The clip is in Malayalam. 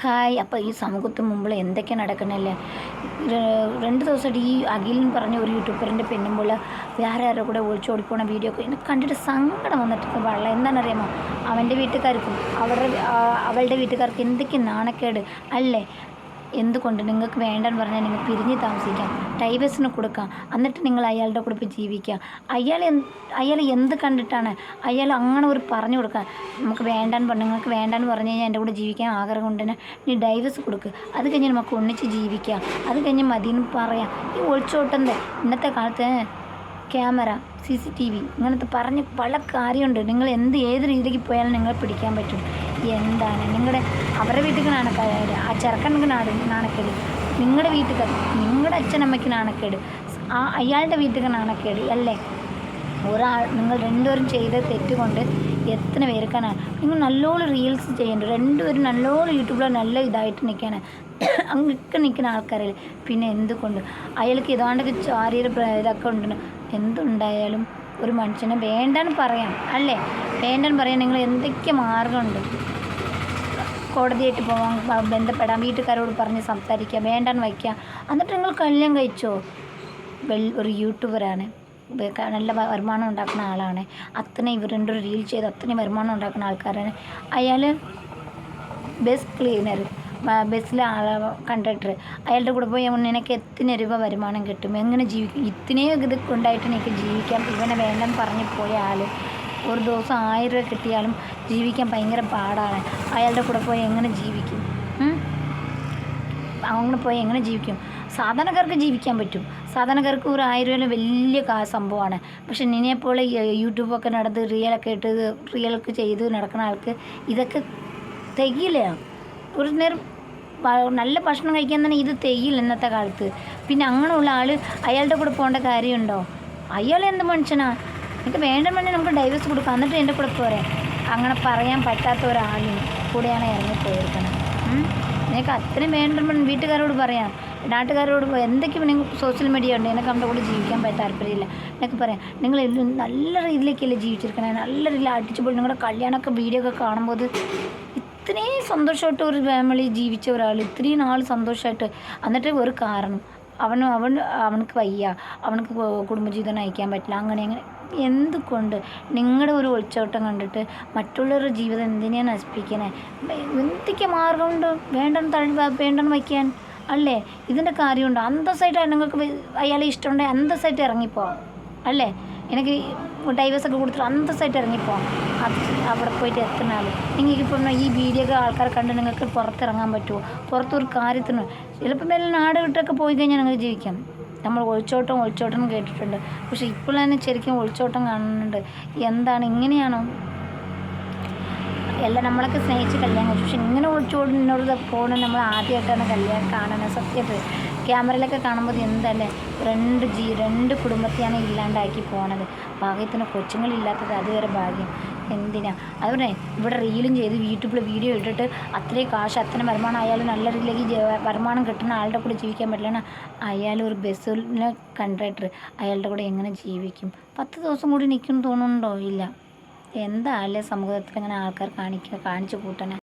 ഹായ്. അപ്പോൾ ഈ സമൂഹത്തിന് മുമ്പിൽ എന്തൊക്കെ നടക്കണല്ലേ. 2 ദിവസമായിട്ട് ഈ അഖിൽ എന്ന് പറഞ്ഞ ഒരു യൂട്യൂബറിൻ്റെ പെണ്ണുമ്പോൾ വേറെ ആരോ കൂടെ ഒളിച്ചോടിപ്പോണ വീഡിയോ ഒക്കെ എനിക്ക് കണ്ടിട്ട് സങ്കടം വന്നിട്ട് വെള്ളം എന്താണെന്നറിയാമോ. അവൻ്റെ വീട്ടുകാർക്കും അവളുടെ വീട്ടുകാർക്ക് എന്തൊക്കെ നാണക്കേട് അല്ലേ. എന്തുകൊണ്ട് നിങ്ങൾക്ക് വേണ്ടെന്ന് പറഞ്ഞാൽ നിങ്ങൾ പിരിഞ്ഞ് താമസിക്കാം, ഡൈവേഴ്സിന് കൊടുക്കാം, എന്നിട്ട് നിങ്ങൾ അയാളുടെ കൂടെ പോയി ജീവിക്കുക. അയാൾ എന്ത് കണ്ടിട്ടാണ് അയാൾ അങ്ങനെ ഒരു പറഞ്ഞു കൊടുക്കുക. നിങ്ങൾക്ക് വേണ്ടെന്ന് പറഞ്ഞു കഴിഞ്ഞാൽ എൻ്റെ കൂടെ ജീവിക്കാൻ ആഗ്രഹം കൊണ്ട് തന്നെ നീ ഡൈവേഴ്സ് കൊടുക്കുക, അത് കഴിഞ്ഞ് നമുക്ക് ഒന്നിച്ച് ജീവിക്കുക, അത് കഴിഞ്ഞ് മതിയെന്ന് പറയാം. ഈ ഒളിച്ചോട്ടൻ്റെ ഇന്നത്തെ കാലത്ത് ക്യാമറ, CCTV ഇങ്ങനത്തെ പറഞ്ഞ് പല കാര്യമുണ്ട്. നിങ്ങൾ ഏത് രീതിക്ക് പോയാലും നിങ്ങളെ പിടിക്കാൻ പറ്റും. എന്താണ് അവരുടെ വീട്ടിലേക്ക് നാണക്കേട്, ആ ചെറുക്കനക്ക് നാണക്കേട്, നിങ്ങളുടെ വീട്ടുകാർ, നിങ്ങളുടെ അച്ഛനമ്മയ്ക്ക് നാണക്കേട്, അയാളുടെ വീട്ടിലേക്ക് നാണക്കേട് അല്ലേ. നിങ്ങൾ രണ്ടുപേരും ചെയ്ത തെറ്റുകൊണ്ട് എത്ര പേർക്കാണ്. നിങ്ങൾ നല്ലോണം റീൽസ് ചെയ്യുന്നുണ്ട്, രണ്ടുപേരും നല്ലോണം യൂട്യൂബിൽ നല്ല ഇതായിട്ട് നിൽക്കുകയാണ്, അങ്ങൊക്കെ നിൽക്കുന്ന ആൾക്കാരല്ലേ. പിന്നെ എന്തുകൊണ്ട് അയാൾക്ക് ഇതാണ്ടൊക്കെ ഇതൊക്കെ ഉണ്ട്. എന്തുണ്ടായാലും ഒരു മനുഷ്യനെ വേണ്ടെന്ന് പറയാം അല്ലേ. വേണ്ടെന്ന് പറയാൻ നിങ്ങൾ എന്തൊക്കെ മാർഗമുണ്ട്. കോടതിയായിട്ട് പോകാൻ, ബന്ധപ്പെടാം, വീട്ടുകാരോട് പറഞ്ഞ് സംസാരിക്കുക, വേണ്ടെന്ന് വയ്ക്കുക, എന്നിട്ട് നിങ്ങൾ കല്യാണം കഴിച്ചോ. ഒരു യൂട്യൂബറാണ്, നല്ല വരുമാനം ഉണ്ടാക്കുന്ന ആളാണ്, അത്രയും ഇവർ രണ്ടൊരു റീൽ ചെയ്ത് അത്രയും വരുമാനം ഉണ്ടാക്കുന്ന ആൾക്കാരാണ്. അയാൾ ബസ് ക്ലീനർ, ബസ്സിലെ കണ്ടക്ടർ, അയാളുടെ കൂടെ പോയി നിനക്ക് എത്ര രൂപ വരുമാനം കിട്ടും, എങ്ങനെ ജീവിക്കും, ഇത്രയും ഇത് കൊണ്ടായിട്ട് എനിക്ക് ജീവിക്കാം. ഇവനെ വേണ്ടെന്ന് പറഞ്ഞു പോയ ആൾ ഒരു ദിവസം 1000 രൂപ കിട്ടിയാലും ജീവിക്കാൻ ഭയങ്കര പാടാണ്. അയാളുടെ കൂടെ പോയി എങ്ങനെ ജീവിക്കും? അങ്ങനെ പോയി എങ്ങനെ ജീവിക്കും? സാധാരണക്കാർക്ക് ജീവിക്കാൻ പറ്റും, സാധാരണക്കാർക്ക് ഒരു 1000 രൂപ വലിയ സംഭവമാണ്. പക്ഷെ നിന്നെപ്പോലെ യൂട്യൂബൊക്കെ നടന്ന് റിയലൊക്കെ ചെയ്ത് നടക്കുന്ന ആൾക്ക് ഇതൊക്കെ തികയില്ല. ഒരു നേരം നല്ല ഭക്ഷണം കഴിക്കാൻ തന്നെ ഇത് തികയില്ല ഇന്നത്തെ കാലത്ത്. പിന്നെ അങ്ങനെയുള്ള ആൾ അയാളുടെ കൂടെ പോകേണ്ട കാര്യമുണ്ടോ? അയാൾ എന്ത് മനുഷ്യനാ? എനിക്ക് വേണ്ടെന്നുണ്ടെങ്കിൽ നമുക്ക് ഡൈവേഴ്സ് കൊടുക്കാം, എന്നിട്ട് എൻ്റെ കൂടെ പോരെ. അങ്ങനെ പറയാൻ പറ്റാത്ത ഒരാളിന് കൂടെയാണ് ഇറങ്ങി പോയിരിക്കണം. എനിക്ക് അത്രയും വേണ്ടെന്ന് വീട്ടുകാരോട് പറയാം, നാട്ടുകാരോട് എന്തൊക്കെ നിങ്ങൾ സോഷ്യൽ മീഡിയ ഉണ്ട്, എനിക്ക് നമ്മുടെ കൂടെ ജീവിക്കാൻ താല്പര്യമില്ല എന്നൊക്കെ പറയാം. നിങ്ങൾ നല്ല രീതിയിലേക്കല്ലേ ജീവിച്ചിരിക്കണേ, നല്ല രീതിയിൽ അടിച്ചുപോയി നിങ്ങളുടെ കല്യാണമൊക്കെ വീഡിയോ ഒക്കെ കാണുമ്പോൾ ഇത്രയും സന്തോഷമായിട്ട് ഒരു ഫാമിലി ജീവിച്ച ഒരാൾ ഇത്രയും നാൾ സന്തോഷമായിട്ട്, എന്നിട്ട് ഒരു കാരണം അവനക്ക് വയ്യ, അവനക്ക് കുടുംബജീവിതം നയിക്കാൻ പറ്റില്ല, അങ്ങനെ എന്തുകൊണ്ട് നിങ്ങളുടെ ഒരു ഒളിച്ചോട്ടം കണ്ടിട്ട് മറ്റുള്ളവരുടെ ജീവിതം എന്തിനാണ് നശിപ്പിക്കണേ? എന്തൊക്കെ മാർഗമുണ്ട് വേണ്ടെന്ന് വയ്ക്കാൻ അല്ലേ. ഇതിൻ്റെ കാര്യമുണ്ട്. അന്തസ്സായിട്ട് നിങ്ങൾക്ക് അയാളെ ഇഷ്ടമുണ്ടെങ്കിൽ അന്തസ്സായിട്ട് ഇറങ്ങിപ്പോവാം അല്ലേ. എനിക്ക് ഡൈവേഴ്സൊക്കെ കൊടുത്തിട്ട് അന്തസ്സായിട്ട് ഇറങ്ങിപ്പോവാം. അവിടെ പോയിട്ട് എത്തുന്ന ആൾ നിങ്ങൾക്കിപ്പം ഈ വീഡിയോ ഒക്കെ ആൾക്കാരെ കണ്ട് നിങ്ങൾക്ക് പുറത്തിറങ്ങാൻ പറ്റുമോ? പുറത്തൊരു കാര്യത്തിന് ചിലപ്പം എല്ലാം നാട് വിട്ടൊക്കെ പോയി കഴിഞ്ഞാൽ നിങ്ങൾക്ക് ജീവിക്കാം. നമ്മൾ ഒളിച്ചോട്ടം കേട്ടിട്ടുണ്ട്, പക്ഷെ ഇപ്പോൾ തന്നെ ശരിക്കും ഒളിച്ചോട്ടം കാണുന്നുണ്ട്. എന്താണ് ഇങ്ങനെയാണോ? എല്ലാം നമ്മളൊക്കെ സ്നേഹിച്ച് കല്യാണം കഴിച്ചു, പക്ഷെ ഇങ്ങനെ ഒളിച്ചോടിനോട് പോകണം നമ്മൾ ആദ്യമായിട്ടാണ് കല്യാണം കാണുന്നത്. സത്യമായിട്ട് ക്യാമറയിലൊക്കെ കാണുമ്പോൾ എന്തല്ലേ, രണ്ട് കുടുംബത്തെയാണ് ഇല്ലാണ്ടാക്കി പോണത്. ഭാഗ്യത്തിന് കൊച്ചുങ്ങളില്ലാത്തത് അതുവരെ ഭാഗ്യം. എന്തിനാ അതുപോലെ ഇവിടെ റീലും ചെയ്ത് യൂട്യൂബിൽ വീഡിയോ ഇട്ടിട്ട് അത്രയും കാശ് അത്രയും വരുമാനം, അയാൾ നല്ല രീതിയിലേക്ക് വരുമാനം കിട്ടുന്ന ആളുടെ കൂടെ ജീവിക്കാൻ പറ്റില്ല. അയാൾ ഒരു ബസ്സിലെ കണ്ടക്ടർ, അയാളുടെ കൂടെ എങ്ങനെ ജീവിക്കും? 10 ദിവസം കൂടി നിൽക്കുമെന്ന് തോന്നുന്നുണ്ടോ? ഇല്ല. എന്താ അല്ലേ സമൂഹത്തിൽ ഇങ്ങനെ ആൾക്കാർ കാണിച്ചു കൂട്ടണേ.